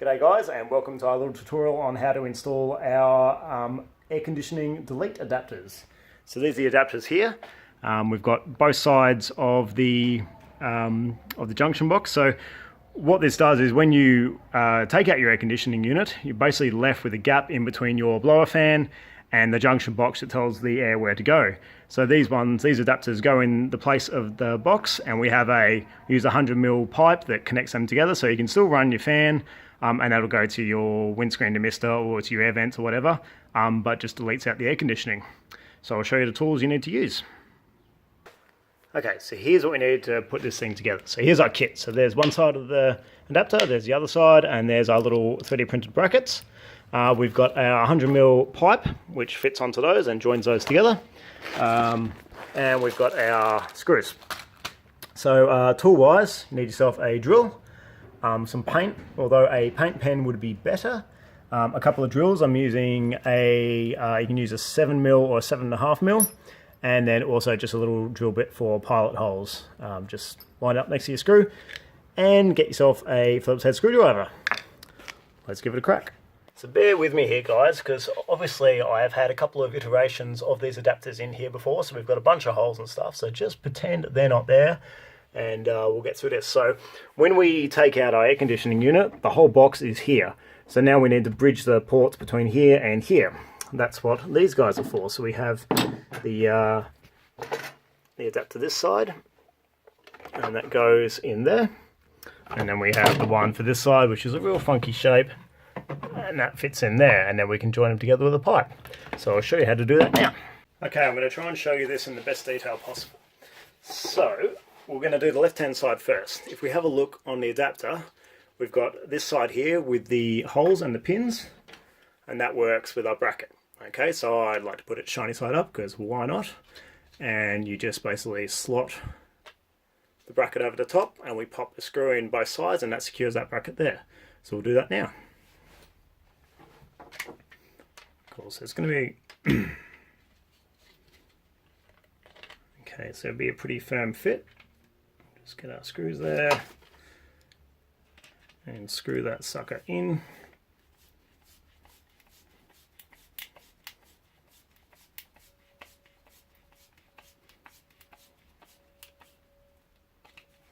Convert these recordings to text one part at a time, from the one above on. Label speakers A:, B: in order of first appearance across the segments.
A: G'day guys, and welcome to our little tutorial on how to install our air conditioning delete adapters. So these are the adapters here. We've got both sides of the junction box. So what this does is when you take out your air conditioning unit, you're basically left with a gap in between your blower fan and the junction box that tells the air where to go. So these adapters go in the place of the box, and we use a 100mm pipe that connects them together, so you can still run your fan, and that'll go to your windscreen demister or to your air vents or whatever, but just deletes out the air conditioning. So I'll show you the tools you need to use. Okay, so here's what we need to put this thing together. So here's our kit. So there's one side of the adapter, there's the other side, and there's our little 3D printed brackets. We've got our 100mm pipe, which fits onto those and joins those together. And we've got our screws. So tool-wise, you need yourself a drill, some paint, although a paint pen would be better. A couple of drills. I'm using you can use a 7mm or a 7.5mm, and then also just a little drill bit for pilot holes. Just line up next to your screw and get yourself a Phillips head screwdriver. Let's give it a crack. So bear with me here guys, because obviously I have had a couple of iterations of these adapters in here before, so we've got a bunch of holes and stuff, so just pretend they're not there and we'll get through this. So when we take out our air conditioning unit, the whole box is here. So now we need to bridge the ports between here and here. That's what these guys are for. So we have the adapter this side, and that goes in there. And then we have the one for this side, which is a real funky shape, and that fits in there, and then we can join them together with a pipe. So I'll show you how to do that now. Okay, I'm going to try and show you this in the best detail possible. So we're going to do the left hand side first. If we have a look on the adapter, we've got this side here with the holes and the pins, and that works with our bracket. Okay, so I'd like to put it shiny side up, because why not? And you just basically slot the bracket over the top, and we pop the screw in both sides, and that secures that bracket there. So we'll do that now. Cool, so it's going to be okay, so it'll be a pretty firm fit. Just get our screws there and screw that sucker in.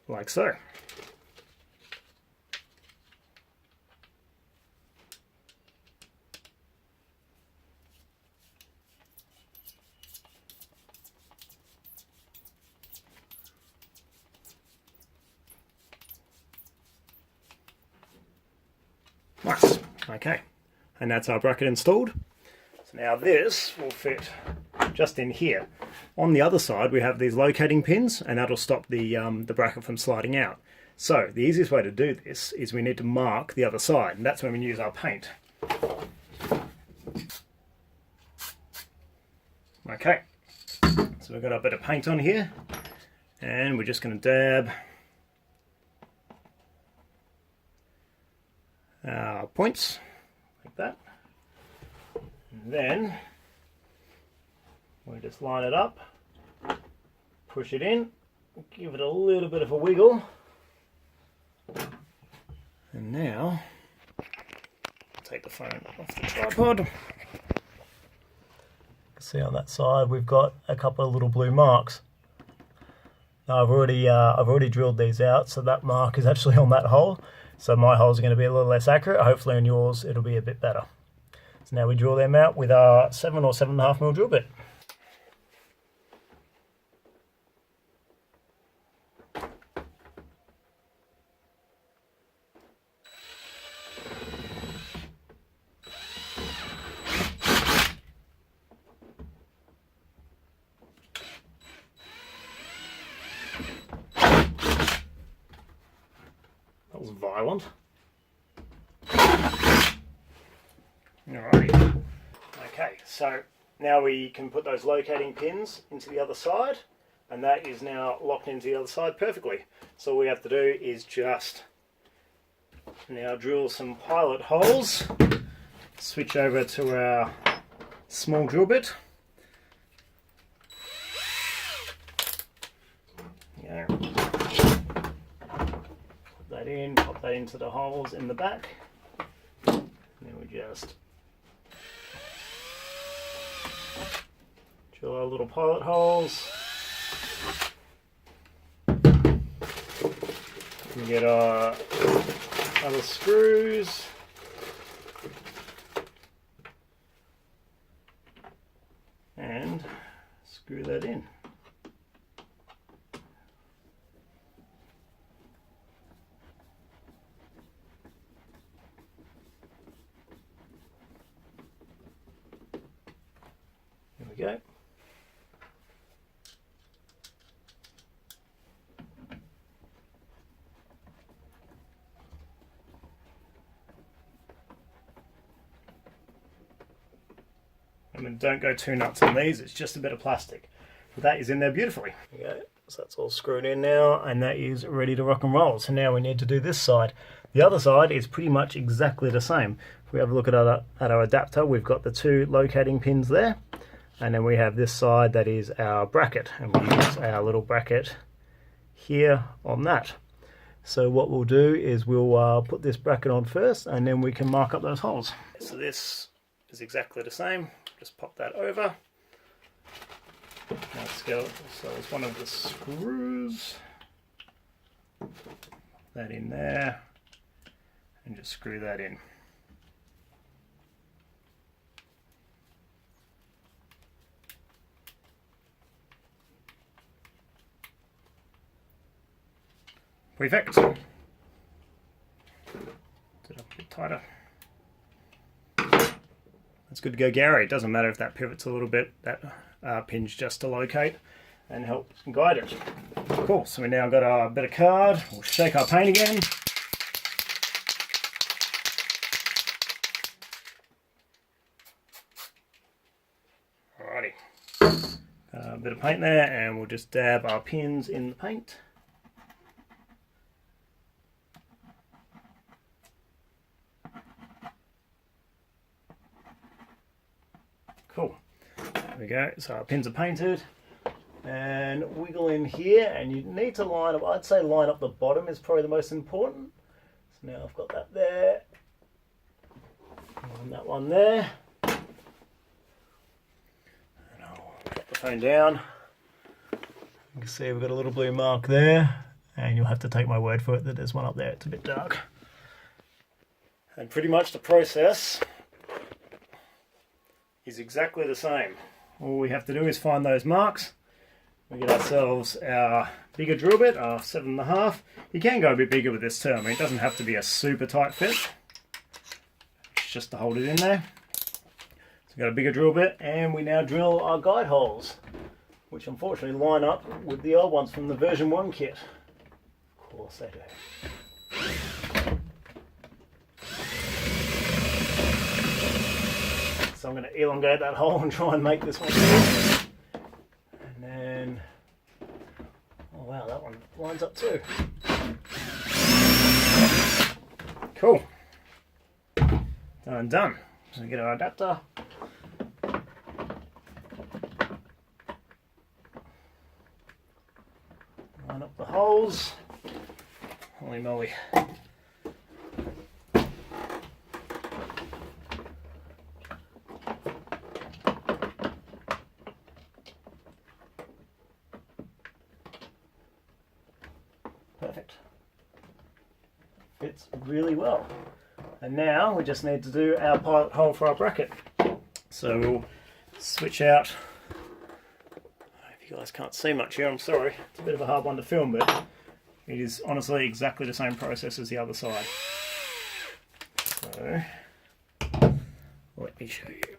A: Like so. Nice. Okay, and that's our bracket installed. So now this will fit just in here. On the other side we have these locating pins, and that'll stop the bracket from sliding out. So the easiest way to do this is we need to mark the other side, and that's when we use our paint. Okay, so we've got a bit of paint on here, and we're just going to dab our points like that, and then we just line it up, push it in, give it a little bit of a wiggle, and now take the phone off the tripod. See on that side we've got a couple of little blue marks. Now I've already drilled these out, so that mark is actually on that hole. So my holes are going to be a little less accurate. Hopefully on yours it'll be a bit better. So now we drill them out with our 7 or 7.5mm drill bit. That was violent. Alrighty. Okay, so now we can put those locating pins into the other side, and that is now locked into the other side perfectly. So all we have to do is just now drill some pilot holes, switch over to our small drill bit. Yeah. Pop that into the holes in the back. And then we just drill our little pilot holes. We get our other screws. And screw that in. There we go. And don't go too nuts on these, it's just a bit of plastic. But that is in there beautifully. There we go. So that's all screwed in now, and that is ready to rock and roll. So now we need to do this side. The other side is pretty much exactly the same. If we have a look at our adapter, we've got the 2 locating pins there, and then we have this side that is our bracket, and we use our little bracket here on that. So what we'll do is we'll put this bracket on first, and then we can mark up those holes. So this is exactly the same. Just pop that over. Let's go. So it's one of the screws. That in there, and just screw that in. Perfect. Get it up a bit tighter. It's good to go, Gary. It doesn't matter if that pivots a little bit, that pin's just to locate and help guide it. Cool, so we now got our bit of card. We'll shake our paint again. Alrighty. A bit of paint there, and we'll just dab our pins in the paint. Cool. There we go. So our pins are painted, and wiggle in here, and you need to line up, I'd say line up the bottom is probably the most important. So now I've got that there, and that one there. And I'll drop the phone down. You can see we've got a little blue mark there, and you'll have to take my word for it that there's one up there. It's a bit dark. And pretty much the process is exactly the same. All we have to do is find those marks. We get ourselves our bigger drill bit, our 7.5. You can go a bit bigger with this too. I mean, it doesn't have to be a super tight fit. It's just to hold it in there. So we've got a bigger drill bit, and we now drill our guide holes, which unfortunately line up with the old ones from the version 1 kit. Of course they do. So I'm going to elongate that hole and try and make this one. And then, oh wow, that one lines up too. Cool. Done and done. So we get our adapter. Line up the holes. Holy moly. Perfect. Fits really well. And now we just need to do our pilot hole for our bracket. So we'll switch out. If you guys can't see much here, I'm sorry. It's a bit of a hard one to film, but it is honestly exactly the same process as the other side. So let me show you.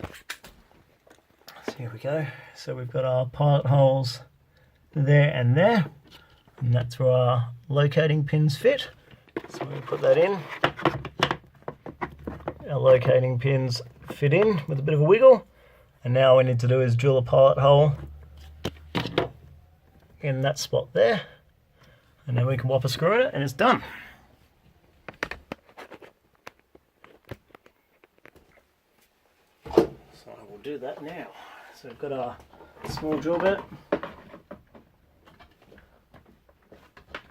A: So here we go. So we've got our pilot holes there and there. And that's where our locating pins fit. So we put that in. Our locating pins fit in with a bit of a wiggle. And now all we need to do is drill a pilot hole in that spot there. And then we can whop a screw in it and it's done. So I will do that now. So we've got our small drill bit.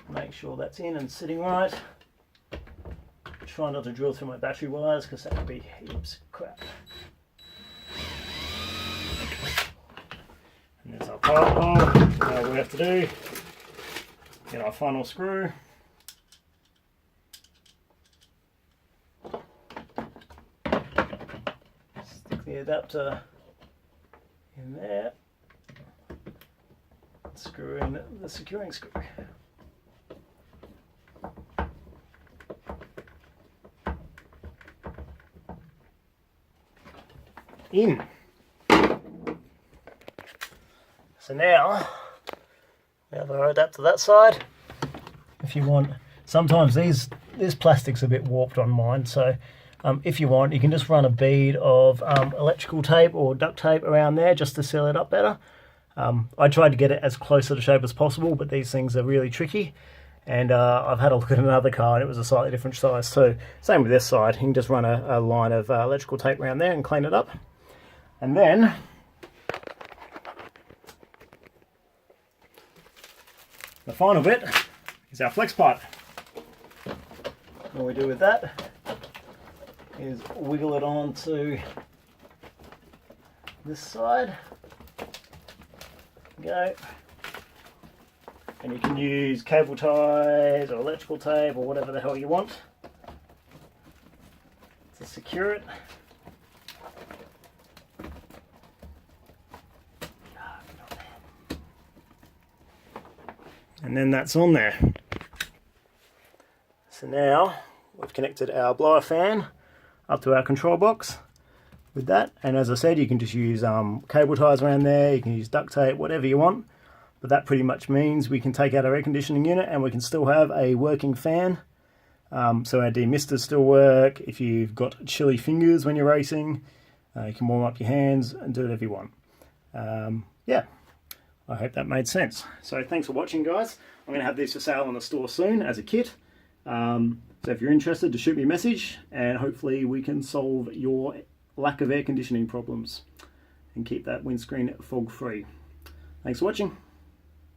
A: Make sure that's in and sitting right. try not to drill through my battery wires because that would be heaps of crap. And there's our pilot hole. Now all we have to do, get our final screw. Stick the adapter in there. Screw in the securing screw. In. So now we have our adapter that side. If you want, sometimes this plastic's a bit warped on mine, so if you want, you can just run a bead of electrical tape or duct tape around there just to seal it up better. I tried to get it as close to the shape as possible, but these things are really tricky. And I've had a look at another car and it was a slightly different size too. Same with this side, you can just run a line of electrical tape around there and clean it up. And then the final bit is our flex pipe. What we do with that is wiggle it onto this side. Go. And you can use cable ties or electrical tape or whatever the hell you want to secure it. And then that's on there. So now we've connected our blower fan up to our control box with that, and as I said, you can just use cable ties around there, you can use duct tape, whatever you want, but that pretty much means we can take out our air conditioning unit and we can still have a working fan. So our demisters still work. If you've got chilly fingers when you're racing, you can warm up your hands and do whatever you want. Yeah, I hope that made sense. So thanks for watching, guys. I'm going to have these for sale in the store soon as a kit. So if you're interested, to shoot me a message and hopefully we can solve your lack of air conditioning problems and keep that windscreen fog free. Thanks for watching.